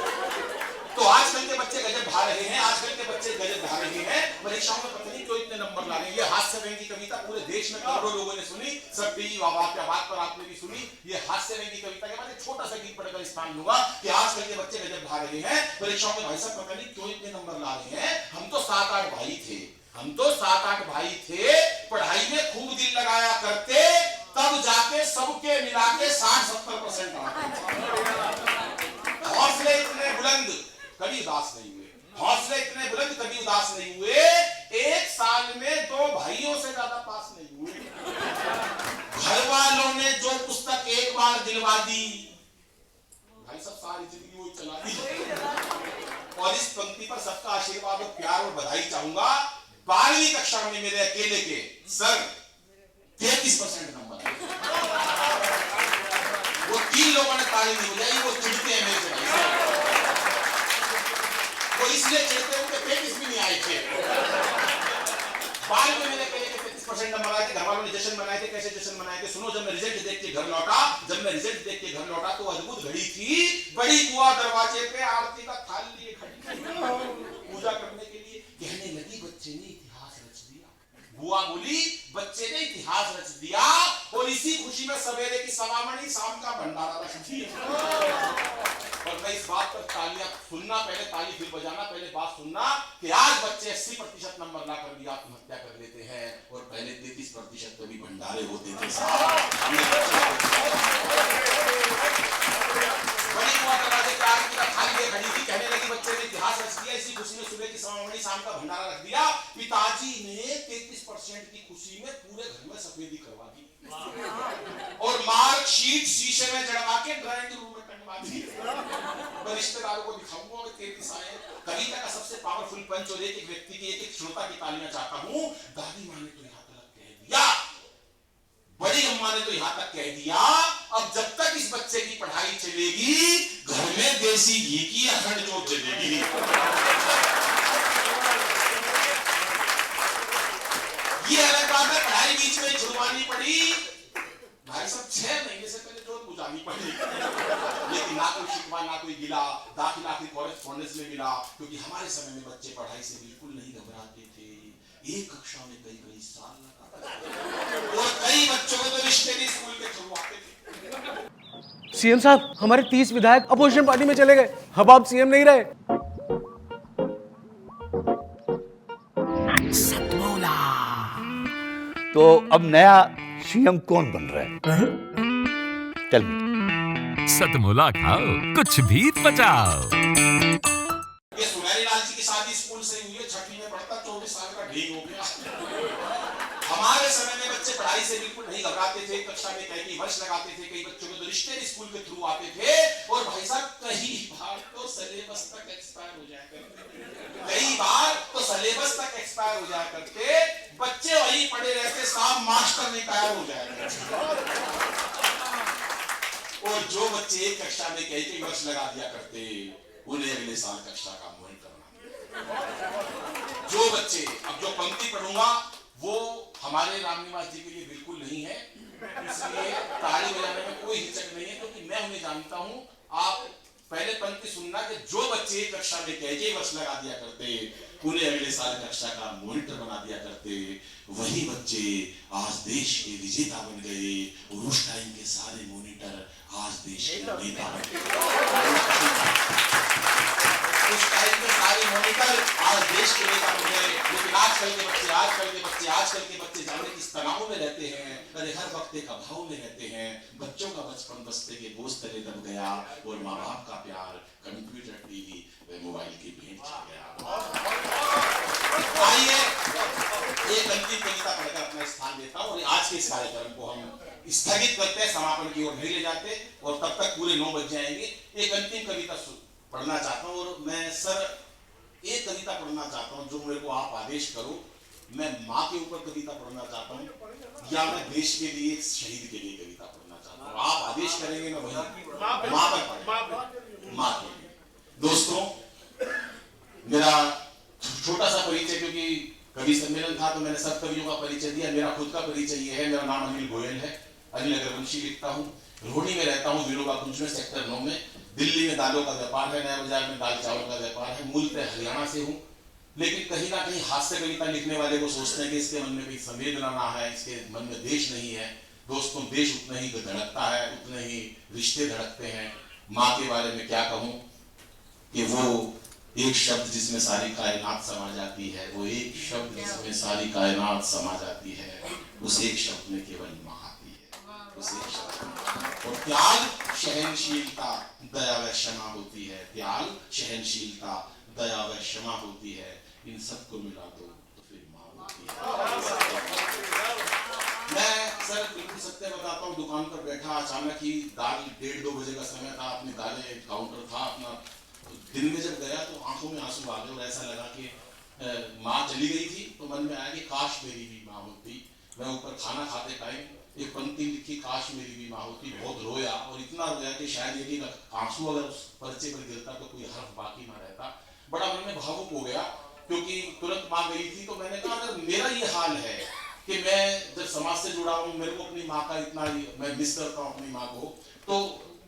तो आजकल के बच्चे गजब ढा रहे हैं, आजकल के बच्चे गजब ढा रहे हैं। परीक्षाओं में पता नहीं क्यों इतने नंबर ला रहे हैं। ये हास्य व्यंग्य की कविता पूरे देश में करोड़ों लोगों ने सुनी, सब टीवी बात पर आपने भी सुनी। ये हास्य व्यंग्य की कविता के बाद एक छोटा सा गीत पढ़कर स्थान लूंगा कि आजकल के बच्चे गजब ढा रहे हैं। परीक्षाओं में भाई साहब पता नहीं क्यों इतने नंबर ला रहे हैं। हम तो 7-8 भाई थे, पढ़ाई में खूब दिल लगाया करते, तब जाके सबके मिला के 60-70% हौसले इतने बुलंद कभी उदास नहीं हुए, हौसले इतने बुलंद कभी उदास नहीं हुए। 1 साल में 2 भाइयों से ज्यादा पास नहीं हुए। घर वालों ने जो पुस्तक एक बार दिलवा दी, भाई सब सारी जिंदगी वो चला दी। और इस पंक्ति पर सबका आशीर्वाद और प्यार और बधाई चाहूंगा। 12वीं कक्षा में मेरे अकेले के सर 33% नंबर आए। वो 3 लोगों ने ताली नहीं बजाई, वो चिढ़ते हैं मेरे से। वो इसलिए चिढ़ते हैं कि 33 भी नहीं आए थे। 12वीं में मेरे अकेले के 33% नंबर आए थे। घर वालों ने जश्न मनाए थे। कैसे जश्न मनाए थे सुनो। जब मैं रिजल्ट देख के घर लौटा तो अद्भुत घड़ी थी। बड़ी बुआ दरवाजे पे आरती का थाल लिए खड़ी पूजा करने के लिए। कहने लगी बच्चे ने इतिहास रच दिया। बुआ बोली बच्चे ने इतिहास रच दिया और इसी खुशी में सवेरे की सवामणी शाम का भंडारा रख दिया। और मैं इस बात पर तालियां सुनना, पहले ताली फिर बजाना, पहले बात सुनना कि आज बच्चे 80% नंबर ला कर भी आत्महत्या कर लेते हैं और पहले 33% तो भी भंडारे होते थे। बड़ी हुआ दरवाजे के आगे का खाली खड़ी थी, कहने लगी बच्चे ने इतिहास रच दिया, इसी खुशी में सुबह की समावणी शाम का भंडारा रख दिया। पिताजी ने 33% की खुशी में पूरे घर में सफेदी करवा दी और मार्कशीट शीशे में जड़वा के ड्राइंग रूम में टंगवा दी। मैं रिश्तेदारों को दिखाऊंगा कि 33 आए। कविता का सबसे पावरफुल पंच और एक व्यक्ति की एक श्रोता की तालियां चाहता हूं। दादी माँ ने तो यहां तक कह दिया, बड़ी अम्मा ने तो यहां तक कह दिया, अब जब तक इस बच्चे की पढ़ाई चलेगी घर में देसी घी की अखंड जोत जलेगी। ये अलग बात है, पढ़ाई बीच में छुड़वानी पड़ी भाई साहब, 6 महीने से पहले जोत बुझानी पड़ी, लेकिन ना कोई शिकवा ना कोई गिला, दाखिला की कॉरेस्पॉन्डेंस में मिला, क्योंकि हमारे समय में बच्चे पढ़ाई से बिल्कुल नहीं घबराते थे। एक कक्षा में कई साल लगा और कई बच्चों को तो रिश्ते भी स्कूल के छुड़वाते थे। सीएम साहब, हमारे 30 विधायक अपोजिशन पार्टी में चले गए, अब आप सीएम नहीं रहे। सतमौला। तो अब नया सीएम कौन बन रहा है? चल सतमौला खाओ, कुछ भी बचाओ। ये सुनहरी लाल जी की शादी स्कूल से हुई है, 6वीं में पढ़ता, 24 साल का ढींग हो गया। हमारे समय में बच्चे पढ़ाई से बिल्कुल नहीं घबराते थे, कक्षा में कई वर्ष लगाते थे, कई बच्चों के तो रिश्ते भी स्कूल के थ्रू आते थे और भाई साहब कई बार तो सिलेबस तक एक्सपायर हो जाया करते, कई बार तो सिलेबस तक एक्सपायर हो जाया करते, बच्चे वही पढ़े रहते, साहब मास्टर नहीं तैयार हो जाया करते। और जो बच्चे एक कक्षा में कई वर्ष लगा दिया करते, उन्हें अगले साल कक्षा का मॉनिटर करना। जो बच्चे, अब जो पंक्ति पढ़ूंगा वो हमारे रामनिवास जी के लिए बिल्कुल नहीं है, इसलिए ताली बजाने में कोई हिचक नहीं है, क्योंकि मैं उन्हें जानता हूं। आप पहले पंक्ति सुनना कि जो बच्चे कक्षा में कई वर्ष लगा दिया करते, उन्हें अगले साल कक्षा का मॉनिटर बना दिया करते, वही बच्चे आज देश के विजेता बन गए और उस टाइम के सारे मॉनिटर आज देश के नेता बन गए। उस टाइम के सारे मॉनिटर आज देश के नेता बन गए, लेकिन आजकल के बच्चे जाने किस तनाव में रहते हैं, अरे हर वक्त एक अभाव में रहते हैं। बच्चों का बचपन बस्ते के बोझ तले दब गया और माँ बाप का प्यार कंप्यूटर, टीवी व मोबाइल की भेंट चढ़ गया। आइए एक अंतिम कविता पढ़कर अपना स्थान देता हूँ और आज के इस कार्यक्रम को हम स्थगित करते हैं, समापन की ओर नहीं ले जाते और तब तक पूरे 9 बज जाएंगे। एक अंतिम कविता पढ़ना चाहता हूँ और मैं सर एक कविता पढ़ना चाहता हूँ जो मेरे को आप आदेश करो। मैं माँ के ऊपर कविता पढ़ना चाहता हूँ या मैं देश के लिए एक शहीद के लिए कविता पढ़ना चाहता हूँ, आप आदेश करेंगे मैं वही माँ पर पढ़ूंगा। माँ के लिए दोस्तों, मेरा छोटा सा परिचय, क्योंकि कवि सम्मेलन था तो मैंने सब कवियों का परिचय दिया। मेरा खुद का परिचय ये है, मेरा नाम अनिल गोयल है, अनिल अग्रवंशी लिखता हूँ, रोहिणी में रहता हूँ, विनोबा कुंज में, सेक्टर 9 में। दिल्ली में दालों का व्यापार है, नया बाजार में दाल चावल का व्यापार है। मूलतः हरियाणा से हूँ, लेकिन कहीं ना कहीं हास्य कविता लिखने वाले को सोचते हैं कि इसके मन में कोई संवेदना ना है, इसके मन में देश नहीं है। दोस्तों, देश उतना ही धड़कता है, उतने ही रिश्ते धड़कते हैं। माँ के बारे में क्या कहूँ कि वो एक शब्द जिसमें सारी कायनात समा जाती है, वो एक शब्द जिसमें सारी कायनात समा जाती है, उस एक शब्द में केवल माँ आती है, उस एक शब्द में। और त्याग, सहनशीलता, दया व क्षमा होती है। त्याग, सहनशीलता, दया व क्षमा होती है। इन सबको मिला दो तो फिर माँ होती है। मैं सर बिल्कुल सत्य बताता हूँ, दुकान पर बैठा, अचानक ही दाल 1:30-2 बजे का समय था, अपने दालें काउंटर था अपना। दिन में जब गया तो आंखों में आंसू आ गए और ऐसा लगा कि माँ चली गई थी, तो मन में आया कि काश मेरी भी माँ होती। मैं ऊपर खाना खाते टाइम एक पंक्ति लिखी, काश मेरी भी माँ होती। बहुत रोया और इतना रोया कि शायद ये आंसू अगर उस पर्चे पर गिरता तो कोई हर्फ बाकी ना रहता। बड़ा मन में भावुक हो गया, क्योंकि तुरंत माँ गई थी। तो मैंने कहा अगर मेरा ये हाल है कि मैं जब समाज से जुड़ा हूँ, मेरे को अपनी माँ का इतना मैं मिस करता हूँ अपनी माँ को, तो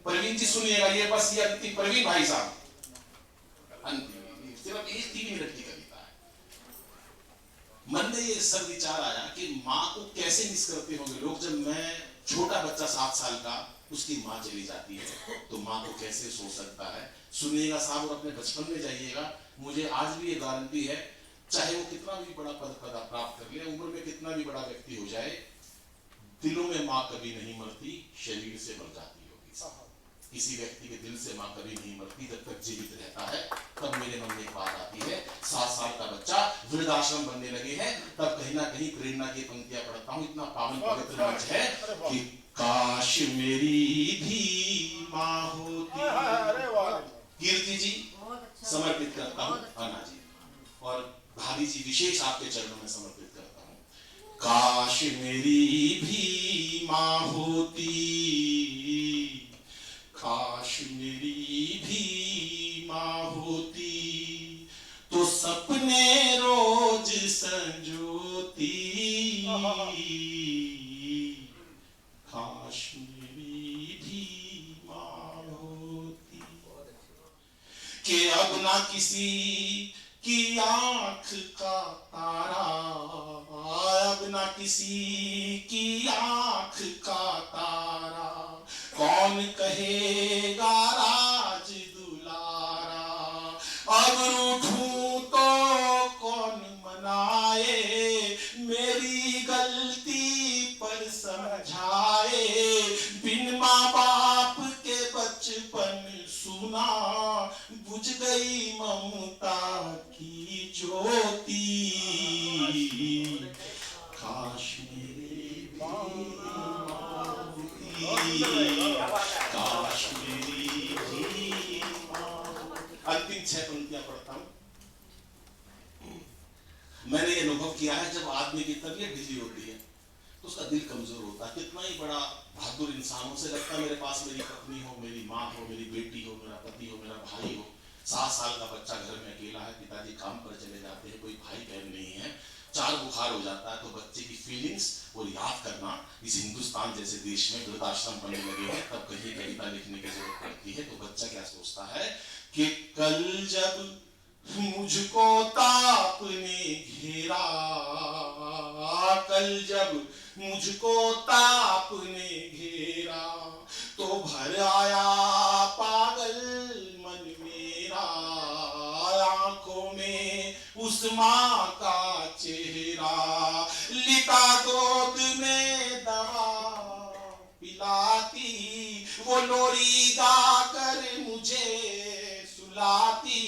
प्रवीण जी सुनिएगा, ये बस ये अंतिम, प्रवीण भाई साहब, अंतिम सिर्फ 3 मिनट की कविता है। मन में ये सब विचार आया कि माँ को कैसे मिस करते होंगे लोग। जब मैं छोटा बच्चा 7 साल का, उसकी माँ चली जाती है तो माँ को कैसे सो सकता है। सुनिएगा साहब और अपने बचपन में जाइएगा। मुझे आज भी ये गारंटी है, चाहे वो कितना भी बड़ा पद प्राप्त कर ले, उम्र में कितना भी बड़ा व्यक्ति हो जाए, दिलों में माँ कभी नहीं मरती, शरीर से मर जाती होगी। किसी व्यक्ति के दिल से माँ कभी नहीं मरती, जब तक जीवित रहता है। तब मेरे मन में एक बात आती है, 7 साल का बच्चा वृद्धाश्रम बनने लगे हैं, तब कहीं ना कहीं प्रेरणा की पंक्तियां पढ़ता हूँ। इतना पावन पवित्र मंच है कि काश मेरी भी माँ होती। कीर्ति जी समर्पित करता हूँ, अन्ना जी और भाभी जी विशेष आपके चरणों में समर्पित करता हूँ। काश मेरी भी माँ होती, काश मेरी भी माँ होती, तो सपने रोज संजोती। काश मेरी भी माँ होती, कि अब ना किसी की आंख का तारा, अब ना किसी की आंख का तारा, कौन कहेगा राज दुलारा। अब रूठूं तो कौन मनाए, मेरी गलती पर समझाए। बिन माँ बाप के बचपन सुना, बुझ गई ममता की ज्योति। काश मेरी माँ होती, काश मेरी भी माँ। अंतिम 6 पंक्तियां पढ़ता हूं। मैंने ये अनुभव किया है, जब आदमी की तबीयत ढीली होती है तो उसका दिल कमजोर होता है। कितना ही बड़ा बहादुर इंसान हो, से लगता है मेरे पास मेरी पत्नी हो, मेरी माँ हो, मेरी बेटी हो, मेरा पति हो, मेरा भाई हो। 7 साल का बच्चा घर में अकेला है, पिताजी काम पर चले जाते हैं, कोई भाई बहन नहीं है, 4 बुखार हो जाता है, तो बच्चे की फीलिंग्स और याद करना। इस हिंदुस्तान जैसे देश में वृद्धाश्रम बनने लगे हैं, तब कहीं कविता लिखने की जरूरत पड़ती है। तो बच्चा क्या सोचता है कि कल जब मुझको ताप ने घेरा, कल जब मुझको ताप ने घेरा, तो भर आया पागल मन मेरा। आंखों में उस माँ का चेहरा, लिटा गोद में दवा पिलाती, वो लोरी गा कर मुझे सुलाती।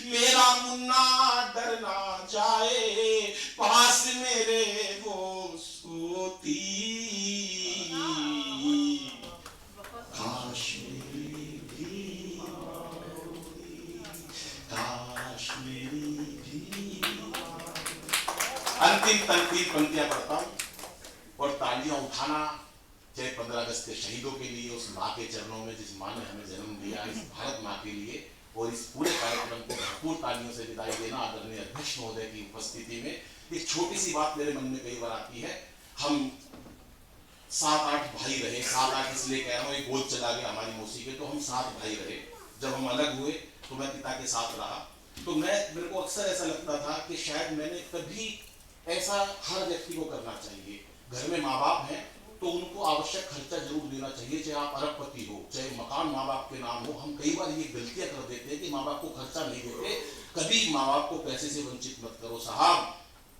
मेरा मुन्ना डर ना जाए, पास मेरे वो सोती। काश मेरी भी माँ होती, काश मेरी भी माँ। अंतिम पंक्तियां पढ़ता हूं और तालियां उठाना, चाहे 15 अगस्त के शहीदों के लिए, उस माँ के चरणों में जिस माँ ने हमें जन्म दिया, इस भारत माँ के लिए, और इस पूरे कार्यक्रम को भरपूर तालियों से विदाई देना। आदरणीय अध्यक्ष महोदय की उपस्थिति में एक छोटी सी बात मेरे मन में कई बार आती है। हम 7-8 भाई रहे, 7-8 इसलिए कह रहा हूँ, एक बोल चला गया हमारी मौसी के, तो हम 7 भाई रहे। जब हम अलग हुए तो मैं पिता के साथ रहा, तो मेरे को अक्सर ऐसा लगता था कि शायद मैंने कभी ऐसा हर व्यक्ति को करना चाहिए। घर में माँ बाप हैं तो उनको आवश्यक खर्चा जरूर देना चाहिए, चाहे आप अरबपति हो, चाहे मकान माँ बाप के नाम हो। हम कई बार ये गलतियां कर देते हैं कि माँ बाप को खर्चा नहीं देते। कभी माँ बाप को पैसे से वंचित मत करो साहब।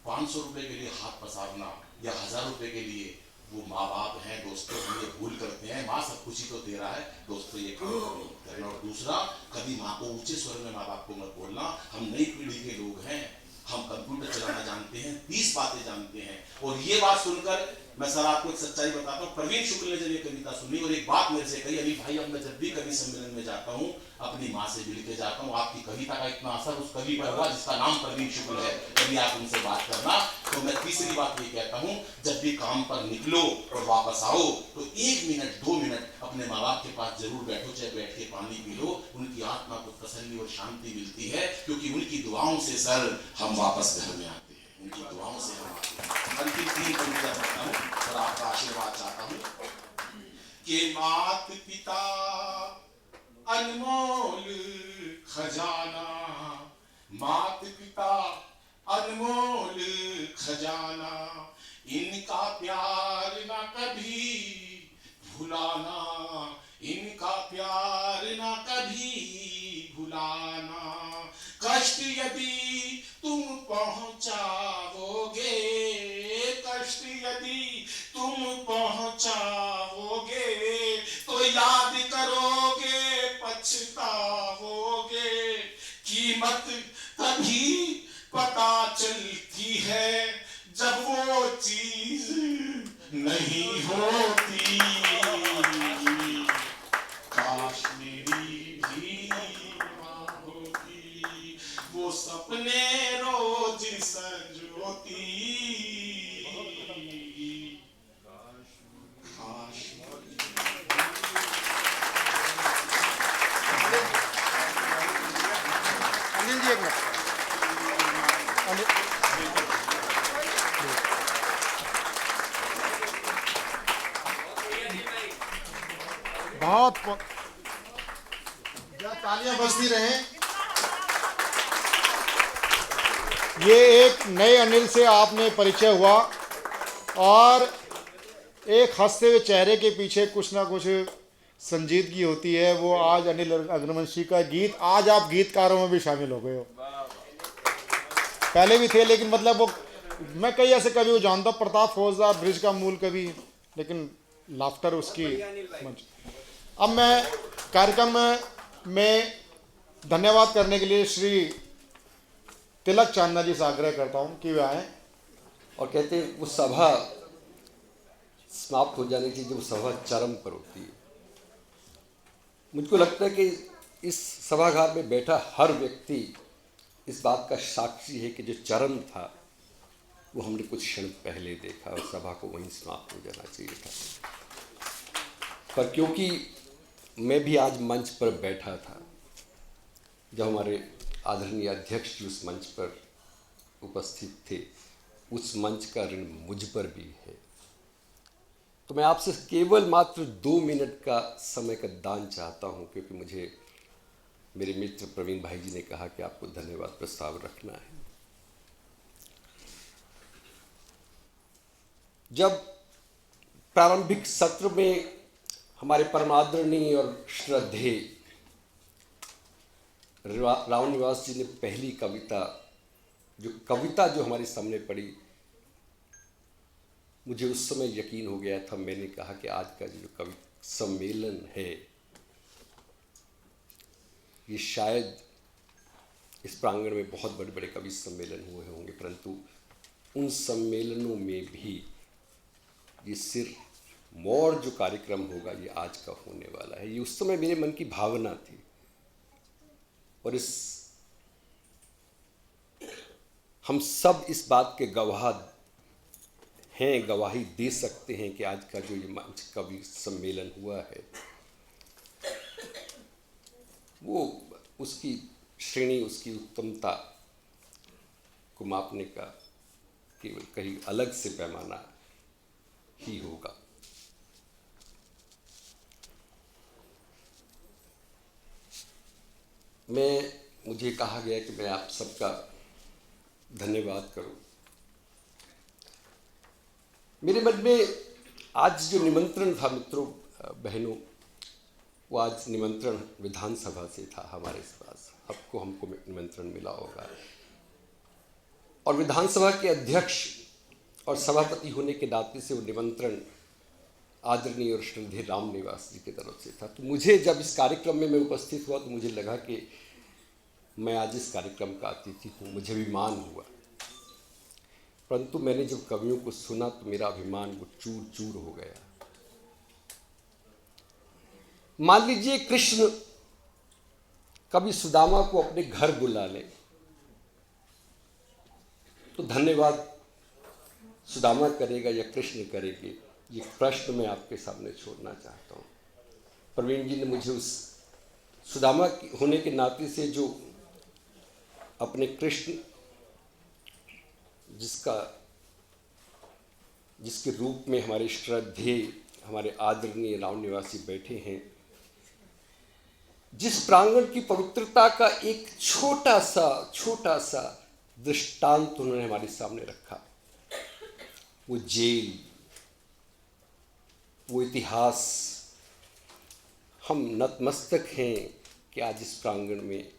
500 रुपए के लिए हाथ पसारना या 1000 रुपए के लिए, वो माँ बाप हैं दोस्तों, हम ये भूल करते हैं। माँ सब कुछ ही तो दे रहा है दोस्तों, ये काम करें। और दूसरा, कभी माँ को ऊंचे स्वर में माँ बाप को मत बोलना। हम नई पीढ़ी के लोग हैं, हम कंप्यूटर चलाना जानते हैं, 30 बातें जानते हैं। और ये बात सुनकर मैं सर आपको एक सच्चाई बताता हूँ। प्रवीण शुक्ल ने जब ये कविता सुनी और एक बात मेरे से कही, अली भाई अब मैं जब भी कवि सम्मेलन में जाता हूँ अपनी माँ से मिल के जाता हूँ। आपकी कविता का इतना असर उस कवि पर हुआ जिसका नाम प्रवीण शुक्ल है, कभी आप उनसे बात करना। तो मैं तीसरी बात ये कहता हूँ, जब भी काम पर निकलो और वापस आओ तो 1 मिनट 2 मिनट अपने माँ बाप के पास जरूर बैठो, चाहे बैठ के पानी पी लो। उनकी आत्मा को तसल्ली और शांति मिलती है, क्योंकि उनकी दुआओं से सर हम वापस घर में आते हैं, उनकी दुआओं से हम आते हैं। अंतिम 3 पंक्तियां पढ़ता हूँ और आपका आशीर्वाद चाहता हूँ कि मात पिता अनमोल खजाना, मात पिता अनमोल खजाना, इनका प्यार ना कभी भुलाना, इनका प्यार कष्ट यदि तुम पहुंचाओगे, कष्ट यदि तुम पहुंचाओगे तो याद करोगे, पछताओगे। कीमत तभी पता चलती है जब वो चीज नहीं होती। काश मेरी भी माँ होती, वो सपने रोज संजोती। काश अनिल जी एक मिनट। बहुत तालियां बजती रहें। ये एक नए अनिल से आपने परिचय हुआ और एक हंसते हुए चेहरे के पीछे कुछ ना कुछ संजीदगी होती है। वो आज अनिल अग्रवंशी का गीत, आज आप गीतकारों में भी शामिल हो गए हो। पहले भी थे लेकिन मतलब वो मैं कई ऐसे कवि को जानता हूँ, प्रताप फौजदार ब्रिज का मूल कवि, लेकिन लाफ्टर उसकी मंच। अब मैं कार्यक्रम में धन्यवाद करने के लिए श्री तिलक चांदना जी से आग्रह करता हूँ कि वे आए। और कहते हैं वो सभा समाप्त हो जानी चाहिए जब सभा चरम पर होती है। मुझको लगता है कि इस सभागार में बैठा हर व्यक्ति इस बात का साक्षी है कि जो चरम था वो हमने कुछ क्षण पहले देखा और सभा को वहीं समाप्त हो जाना चाहिए था। पर क्योंकि मैं भी आज मंच पर बैठा था जब हमारे आदरणीय अध्यक्ष जी उस मंच पर उपस्थित थे, उस मंच का ऋण मुझ पर भी है। तो मैं आपसे केवल मात्र 2 मिनट का समय का दान चाहता हूँ, क्योंकि मुझे मेरे मित्र प्रवीण भाई जी ने कहा कि आपको धन्यवाद प्रस्ताव रखना है। जब प्रारंभिक सत्र में हमारे परमादरणीय और श्रद्धेय रावण निवास जी ने पहली कविता जो हमारे सामने पड़ी, मुझे उस समय यकीन हो गया था। मैंने कहा कि आज का जो कवि सम्मेलन है ये शायद इस प्रांगण में बहुत बड़े बड़े कवि सम्मेलन हुए होंगे, परंतु उन सम्मेलनों में भी ये सिर्फ मोर जो कार्यक्रम होगा ये आज का होने वाला है। ये उस समय मेरे मन की भावना थी और हम सब इस बात के गवाह हैं, गवाही दे सकते हैं कि आज का जो ये मंच कवि सम्मेलन हुआ है वो उसकी श्रेणी, उसकी उत्तमता को मापने का केवल कहीं अलग से पैमाना ही होगा। मुझे कहा गया कि मैं आप सबका धन्यवाद करूं। मेरे मन में आज जो निमंत्रण था मित्रों बहनों, वो आज निमंत्रण विधानसभा से था हमारे पास। हमको निमंत्रण मिला होगा और विधानसभा के अध्यक्ष और सभापति होने के नाते से वो निमंत्रण आदरणीय और श्रद्धेय राम निवास जी की तरफ से था। तो मुझे जब इस कार्यक्रम में मैं उपस्थित हुआ तो मुझे लगा कि मैं आज इस कार्यक्रम का अतिथि हूँ, मुझे अभिमान हुआ। परंतु मैंने जब कवियों को सुना तो मेरा अभिमान वो चूर चूर हो गया। मान लीजिए कृष्ण कभी सुदामा को अपने घर बुला ले तो धन्यवाद सुदामा करेगा या कृष्ण करेंगे, ये प्रश्न मैं आपके सामने छोड़ना चाहता हूँ। प्रवीण जी ने मुझे उस सुदामा होने के नाते से जो अपने कृष्ण जिसके रूप में हमारे श्रद्धेय हमारे आदरणीय रावण निवासी बैठे हैं, जिस प्रांगण की पवित्रता का एक छोटा सा दृष्टांत उन्होंने हमारे सामने रखा, वो जेल, वो इतिहास, हम नतमस्तक हैं कि आज इस प्रांगण में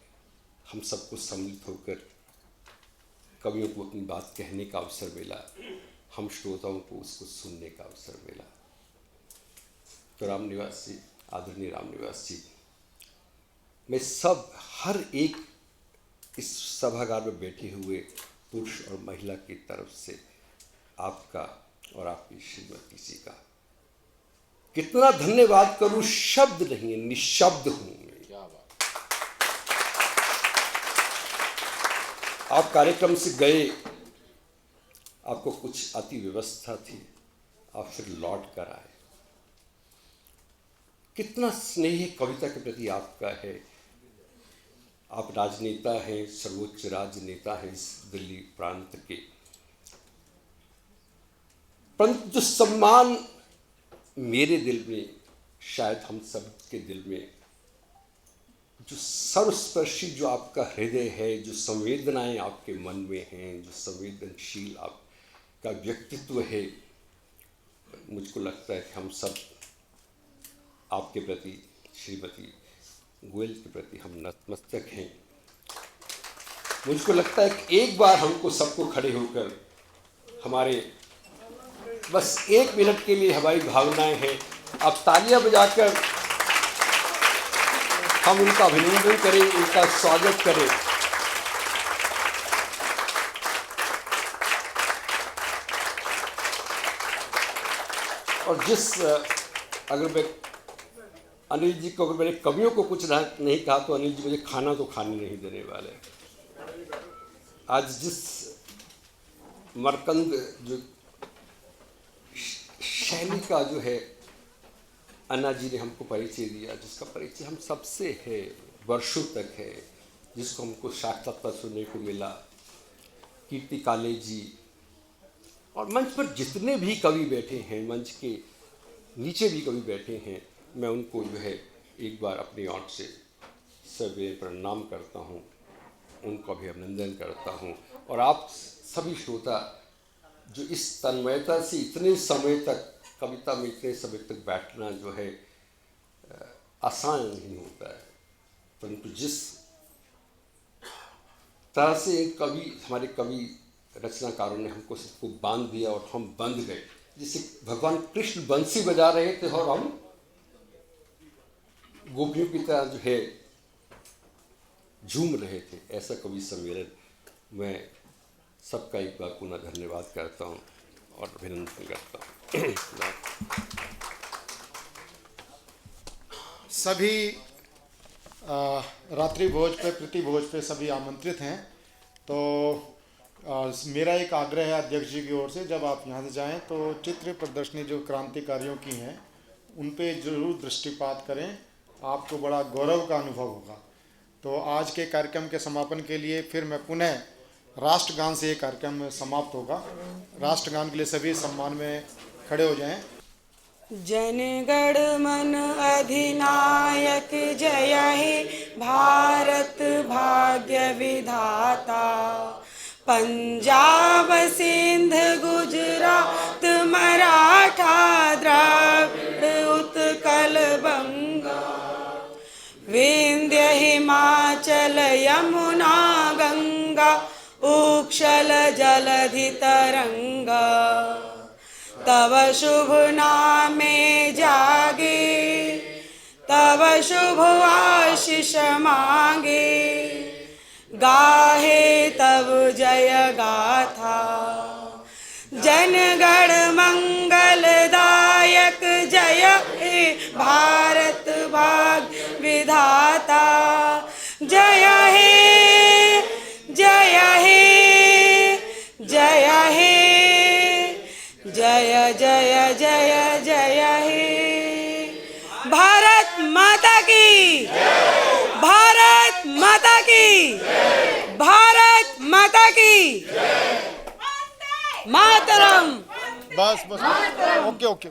हम सबको सम्मिलित होकर कवियों को अपनी बात कहने का अवसर मिला, हम श्रोताओं को उसको सुनने का अवसर मिला। तो रामनिवास जी, आदरणीय रामनिवास जी, मैं सब हर एक इस सभागार में बैठे हुए पुरुष और महिला की तरफ से आपका और आपकी श्रीमती जी का कितना धन्यवाद करूं, शब्द नहीं है, निशब्द हूं मैं। आप कार्यक्रम से गए, आपको कुछ अति व्यवस्था थी, आप फिर लौट कर आए। कितना स्नेह कविता के प्रति आपका है। आप राजनेता हैं, सर्वोच्च राजनेता हैं इस दिल्ली प्रांत के, परंतु जो सम्मान मेरे दिल में, शायद हम सब के दिल में, जो सर्वस्पर्शी जो आपका हृदय है, जो संवेदनाएं आपके मन में हैं, जो संवेदनशील आपका व्यक्तित्व है, मुझको लगता है कि हम सब आपके प्रति, श्रीमती गोयल के प्रति हम नतमस्तक हैं। मुझको लगता है कि एक बार हमको सबको खड़े होकर हमारे बस 1 मिनट के लिए हमारी भावनाएं हैं, अब तालियां बजाकर हम उनका अभिनंदन करें, उनका स्वागत करें। और जिस अगर मैं अनिल जी को, अगर मैंने कवियों को कुछ नहीं कहा तो अनिल जी मुझे खाना तो खाने नहीं देने वाले। आज जिस मरकंद जो शैली का जो है अन्ना जी ने हमको परिचय दिया, जिसका परिचय हम सबसे है, वर्षों तक है, जिसको हमको साक्षात्कार सुनने को मिला, कीर्ति काले जी, और मंच पर जितने भी कवि बैठे हैं, मंच के नीचे भी कवि बैठे हैं, मैं उनको जो है एक बार अपनी ओर से सविनय प्रणाम करता हूँ, उनको भी अभिनंदन करता हूँ। और आप सभी श्रोता जो इस तन्मयता से इतने समय तक कविता में इतने समय तक बैठना जो है आसान नहीं होता है, परंतु जिस तरह से कवि, हमारे कवि रचनाकारों ने हमको सबको बांध दिया और हम बंध गए, जिससे भगवान कृष्ण बंसी बजा रहे थे और हम गोपियों की तरह जो है झूम रहे थे, ऐसा कवि सम्मेलन मैं सबका एक बार पुनः धन्यवाद करता हूँ और अभिनंदन करता हूँ। सभी रात्रि भोज पे, प्रीति भोज पे सभी आमंत्रित हैं। तो मेरा एक आग्रह है अध्यक्ष जी की ओर से, जब आप यहाँ से जाएं तो चित्र प्रदर्शनी जो क्रांतिकारियों की हैं उन पे जरूर दृष्टिपात करें, आपको बड़ा गौरव का अनुभव होगा। तो आज के कार्यक्रम के समापन के लिए फिर मैं पुनः राष्ट्रगान से ये कार्यक्रम समाप्त होगा। राष्ट्रगान के लिए सभी सम्मान में खड़े हो जाएं। जनगण मन अधिनायक जय हे भारत भाग्य विधाता, पंजाब सिंध गुजरात मराठा द्राविड़ उत्कल बंगा, विंध्य हिमाचल यमुना गंगा उक्षल जलधि तरंगा, तव शुभ नामे जागे, तव शुभ आशीष मांगे, गाहे तब जय गाथा, जनगण मंगलदायक जय हे भारत भाग्य विधाता, जय हे जय हे जय हे जय जय जय जय हे। भारत माता की, भारत माता की, भारत माता की, मातरम। बस ओके ओके।